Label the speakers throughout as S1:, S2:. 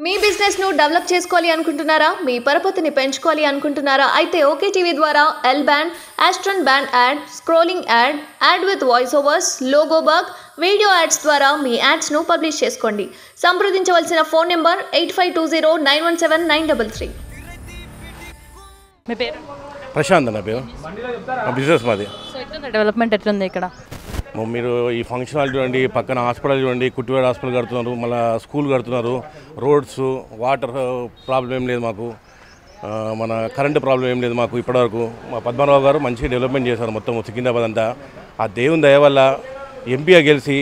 S1: మీ business ను develop చేసుకోవాలి అనుకుంటున్నారా? మీ పరపతిని పెంచుకోవాలి అనుకుంటున్నారా? అయితే ఓకే టీవీ ద్వారా L band, aston band ad, scrolling ad, ad with voice overs, logo bug, video ads ద్వారా మీ యాడ్స్ ను పబ్లిష్ చేసుకోండి. సంప్రదించవలసిన ఫోన్ నెంబర్ 8520917933.
S2: మీ పేరు?
S3: ప్రశాంత్ అన్న పేరు. బిజినెస్ మాది.
S2: సో ఎట్లుంది డెవలప్మెంట్ ఎట్లుంది ఇక్కడ?
S3: మీరు ఈ ఫంక్షన్ హాల్ చూడండి, పక్కన హాస్పిటల్ చూడండి, కుట్టివాడ హాస్పిటల్ కడుతున్నారు, మళ్ళీ స్కూల్ కడుతున్నారు, రోడ్స్, వాటర్ ప్రాబ్లం ఏం లేదు మాకు, మన కరెంటు ప్రాబ్లం ఏం లేదు మాకు ఇప్పటివరకు. మా పద్మనాభరావు గారు మంచి డెవలప్మెంట్ చేశారు మొత్తం సికింద్రాబాద్ అంతా. ఆ దేవుని దయ వల్ల ఎంపీగా గెలిచి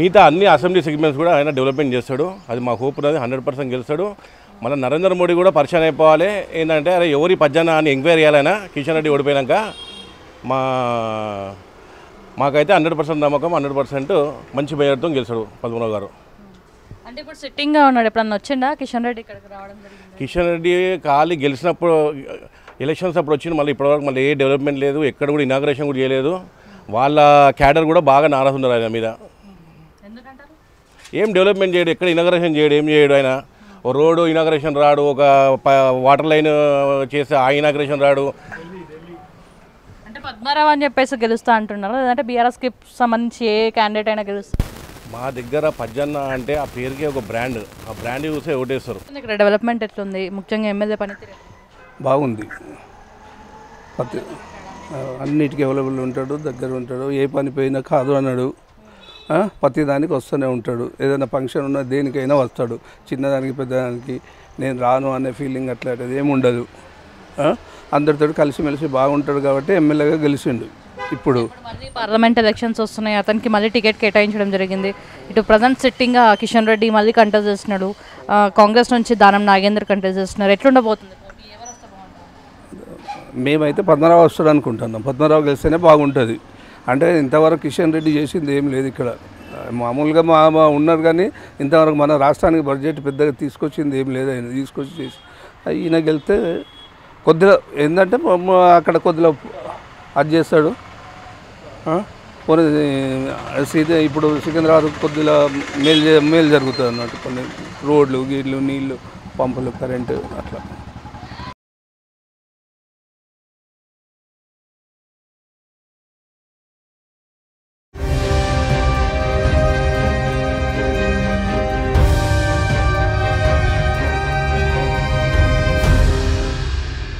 S3: మిగతా అన్ని అసెంబ్లీ సెగ్మెంట్స్ కూడా ఆయన డెవలప్మెంట్ చేస్తాడు. అది మా హోప్ ఉన్నది. 100% గెలుస్తాడు. మన నరేంద్ర మోడీ కూడా పరిచయం అయిపోవాలి. ఏంటంటే అరే ఎవరి పజ్జాన అని ఎంక్వైరీ చేయాలైనా కిషన్ రెడ్డి ఓడిపోయాక మాకైతే 100% నమ్మకం, 100% మంచి బయర్తో గెలిచాడు పద్మనాభరావు గారు.
S2: అంటే ఇప్పుడు సిట్టింగ్గా ఉన్నాడు, ఎప్పుడన్నా వచ్చిందా కిషన్ రెడ్డి ఇక్కడికి రావడం జరిగింది?
S3: కిషన్ రెడ్డి ఖాళీ గెలిచినప్పుడు ఎలక్షన్స్ అప్పుడు వచ్చింది, మళ్ళీ ఇప్పటివరకు మళ్ళీ ఏ డెవలప్మెంట్ లేదు, ఎక్కడ కూడా ఇనాగ్రేషన్ కూడా చేయలేదు. వాళ్ళ క్యాడర్ కూడా బాగా నారాజు ఉన్నారు ఆయన మీద.
S2: ఎందుకంటారు?
S3: ఏం డెవలప్మెంట్ చేయడు, ఎక్కడ ఇనాగ్రేషన్ చేయడు, ఏం చేయడు ఆయన. ఓ రోడ్డు ఇనాగ్రేషన్ రాడు, ఒక వాటర్ లైన్ చేస్తే ఆ ఇనాగ్రేషన్ రాడు.
S2: అంటే పద్మారావు అని చెప్పేసి గెలుస్తా అంటున్నారు, లేదంటే బీఆర్ఎస్కి సంబంధించి ఏ క్యాండిడేట్ అయినా గెలుస్తారు?
S3: మా దగ్గర పజ్జన్న అంటే ఆ పేరుకే ఒక బ్రాండ్, ఆ బ్రాండ్ చూసే ఓటేస్తారు.
S2: ఇక్కడ డెవలప్మెంట్ ఎట్లుంది, ముఖ్యంగా ఎమ్మెల్యే పనితీరు?
S4: బాగుంది. అన్నిటికీ అవైలబుల్ ఉంటాడు, దగ్గర ఉంటాడు, ఏ పని పోయినా కాదు అన్నాడు. ప్రతి దానికి వస్తూనే ఉంటాడు. ఏదైనా ఫంక్షన్ ఉన్నా దేనికైనా వస్తాడు. చిన్నదానికి పెద్దదానికి నేను రాను అనే ఫీలింగ్ అట్లాంటిది ఏమి ఉండదు. అందరితో కలిసిమెలిసి బాగుంటాడు కాబట్టి ఎమ్మెల్యేగా గెలిచిండు. ఇప్పుడు
S2: మళ్ళీ పార్లమెంట్ ఎలక్షన్స్ వస్తున్నాయి, అతనికి మళ్ళీ టికెట్ కేటాయించడం జరిగింది. ఇటు ప్రజెంట్ సిట్టింగ్గా కిషన్ రెడ్డి మళ్ళీ కంటెస్ట్ చేస్తున్నాడు, కాంగ్రెస్ నుంచి దానం నాగేందర్ కంటెస్ట్ చేస్తున్నారు. ఎట్లుండబోతుంది?
S4: మేమైతే పద్మనాభరావు వస్తాడు అనుకుంటున్నాం. పద్మనాభరావు గెలిస్తేనే బాగుంటుంది. అంటే ఇంతవరకు కిషన్ రెడ్డి చేసింది ఏం లేదు ఇక్కడ. మామూలుగా మా ఉన్నారు కానీ ఇంతవరకు మన రాష్ట్రానికి బడ్జెట్ పెద్దగా తీసుకొచ్చింది ఏం లేదు. ఆయన తీసుకొచ్చి చేసి ఈయన గెలిస్తే కొద్దిగా ఏంటంటే అక్కడ కొద్దిగా అది చేస్తాడు. ఇప్పుడు సికింద్రాబాద్ కొద్దిగా మేలు జరుగుతుంది అన్నట్టు. కొన్ని రోడ్లు, గీడ్లు, నీళ్ళు, పంపులు, కరెంటు అట్లా.